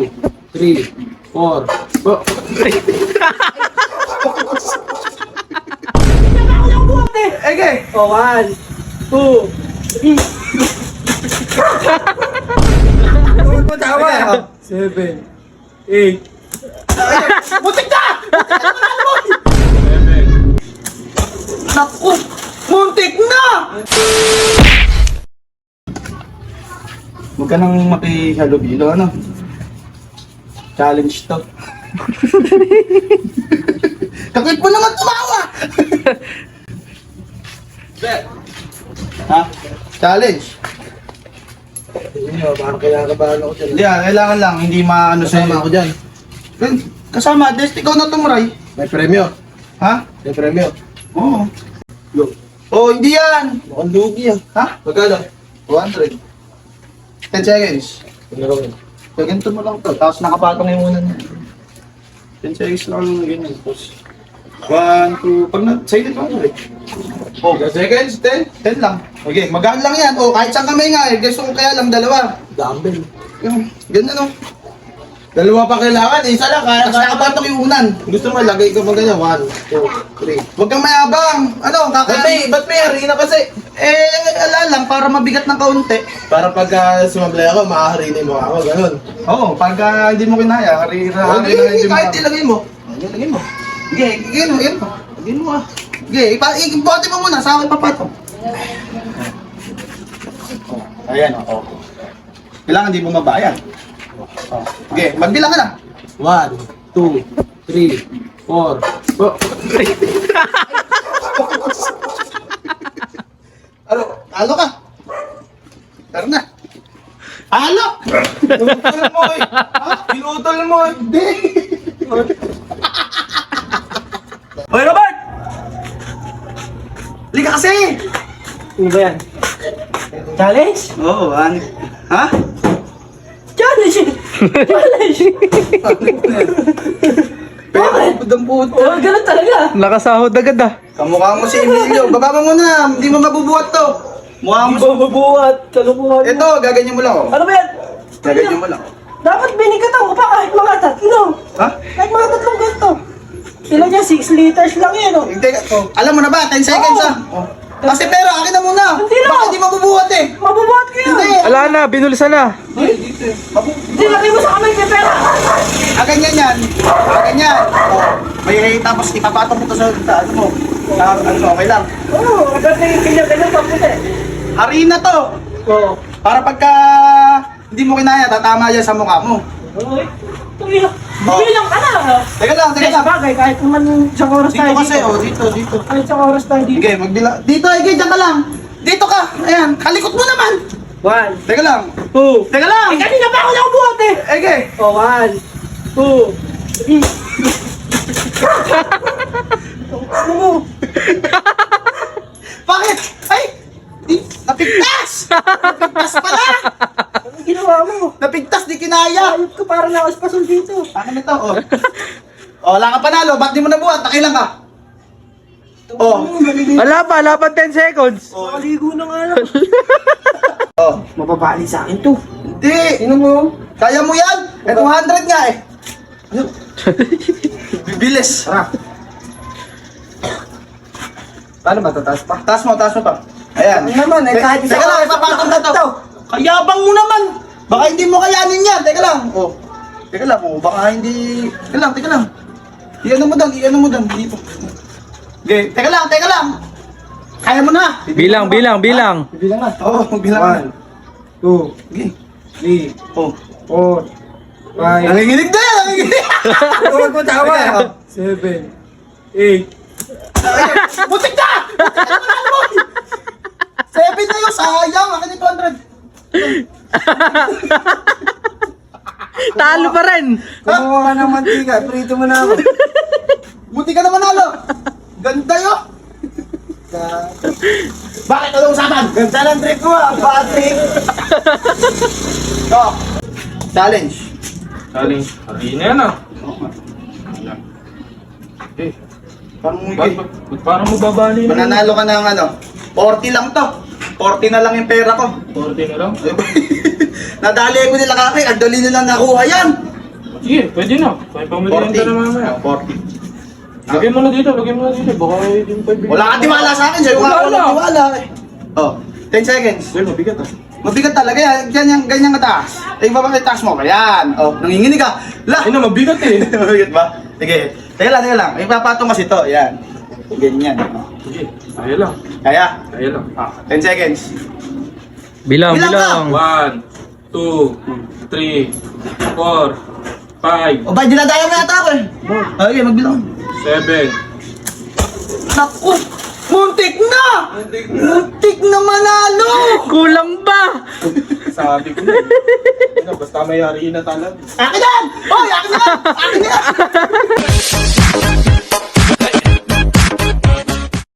3, 4. Oh. Okay. Oh, 1, 2, 3. Huwag mo tawa. 7, 8. Butik na! 7. Naku! Muntik na! Huwag ka nang makihalubilo, ano? Challenge to. Kakit mo naman tumawa! Ha? Challenge. Hindi mo, parang kinakabahan ako dyan. Hindi kailangan lang, hindi maano Kasama ako dyan. Kasama, Dest, ikaw na tumuray. May premyo. Ha? May premyo. Oo. Look, Oh, hindi yan. mukhang lugi ah. Ha? Magkano? 200. 10 seconds. Ano gawin? So, ganito mo lang to. Tapos nakapatong yung una niya. 10 seconds lang yung ganyan. Tapos, 1, 2, pag na-silent mo ulit. Oh, 10 seconds, 10. 10 lang. Okay, magaan lang yan. Oh, kahit saan kamay nga eh. Gusto ko kaya lang dalawa. Dumbbell. Yung, ganyan oh. Dalawa pa kailangan, isa lang kaya. Tapos nakapatong yung unan. Gusto mo, lagay ko ba ganyan? 1, 2, 3. Huwag kang mayabang. Ano, Ba't may harina kasi? ala lang, para mabigat ng kaunti. Para pag sumablay ako, maaharinin mo ako, ganun. Oo, pag hindi mo kinaya, harira Kahit ilagay mo. Lagay mo. Sige, igin mo, igin mo. Lagay mo ah. Sige, ibote mo muna, sa akin papatong. Ayan, oo. Kailangan di bumaba, ayan. Oh. Sige, magbilang ka na. 1, 2, 3, 4. Oh. Talo ka. Tara na. Talo! Pinutol mo eh. Ha? Pinutol mo eh. Hindi. Hoy, Robert! Liga kasi! Ano ba yan? Challenge? Oo, ha? Challenge! Challenge! Pero, pudang puto. Oh, ganun talaga. Nakasahod agad ah. Kamukha mo si Emilio. Bababa mo na. Hindi mo mabubuhat to. Mukha mo Hindi mo mabuhat. Kalukuhan mo. Ito, gaganyan mo lang. Oh. Ano ba yan? Gaganyan mo lang. Dapat binigatan mo pa kahit mga tatlo. Ha? Kahit mga tatlong ganito. Ilan yan? 6 liters lang yan, oh. Hindi, alam mo na ba? 10 seconds Oo. ah. Oh. Kasi pera, akin na muna. Hindi na. Baka hindi mabubuhat eh. Mabubuhat ka yan. Hindi. Ala na, binulsa na. Hindi, lagay mo sa kamay kay pera. Ganyan yan. Ganyan. Oh. May tapos ipapatong mo to sa ano mo. Ano, okay lang. Oo, agad na yung kanya-kanya papunta eh. Harina to. Oo. Para pagka hindi mo kinaya, tatama yan sa mukha mo. Okay. Bilang ka na. Teka lang, teka lang. Bagay, kahit naman isang oras Dito tayo kasi, dito. oh, dito. Kahit isang oras tayo dito. Okay, magbilang. Dito, Ige, dyan ka lang. Dito ka. Ayan, kalikot mo naman. 1, Teka lang. 2. Teka lang. Eh, kanina pa ako nakabuhat eh. Ige. Oh, 1, 2, 3. Ano? Bakit? Ay! Napigtas! Napigtas pala! Anong ginawa mo? Napigtas, di kinaya. Ayop ka parang nakaspasol dito. Ano nito? Oh. Oh, wala ka panalo. Ba't di mo nabuhat? Nakilang ka. Oh. Ala pa 10 seconds. Nakaligo na nga lang. Oh. Mababali sa akin to. Hindi. Sino mo? Kaya mo yan? Eh, 200 nga eh. Bibilis. Tara. Paano ba? Tataas pa? Taas mo pa. Ayan. Ano naman, eh, kahit Teka lang, ipapatong na to. Kayabang mo naman. Baka hindi mo kayanin yan. Teka lang. Oh. Teka lang. Oh, baka hindi. Teka lang. Iano mo doon. Dito. Okay. Teka lang. Kaya mo na. Bilang. Bibilang na. Oo, bilang na. 1, 2, Okay. 3, Oh. 4, 5. Nanginginig na yan. Nanginginig. Huwag mo tawa. Okay. 7, 8. Butik na! 7 na yung sayang. Akin yung 200. Talo pa rin. Kumuha ka ng mantika. Prito mo na ako. Buti ka naman halo. Ganda yun. Bakit? Anong usapan? Ganda ng trip ko ah. Patrick. Oh. Challenge. Saling, harina yan ah. Eh, parang mo babali na. Mananalo ka ng ano? 40 lang to. 40 na lang yung pera ko. 40 na lang. Nadali ko nila kakay. Ang dali nilang nakuha yan. Sige, pwede na. May pamilihan ka na mamaya. 40. Lagyan mo na dito, Baka yung 5 Wala kang tiwala sa akin, sa'yo nga ako Wala. tiwala eh. Oh, 10 seconds. Well, mabigat ah. Mabigat talaga yan, ganyan kataas. Eh, ibaba ka taas mo, ayan. Oh, nanginginig ka. La! Ay na, mabigat eh. Mabigat ba? Sige, teka lang. Ipapatong kasi to, ayan. Ganyan. Oh. Sige, kaya lang. Kaya? Kaya lang. 10 seconds. Bilang, Bilang ka. bilang. 1, 2, 3, 4, 5, O ba, dinadaya mo yata ako eh. Okay, magbilang. 7. Naku! Muntik na! Muntik na manalo! Kulang ba? Sabi ko na. Basta may hari na talaga. Akin yan! Hoy, akin yan! Akin yan!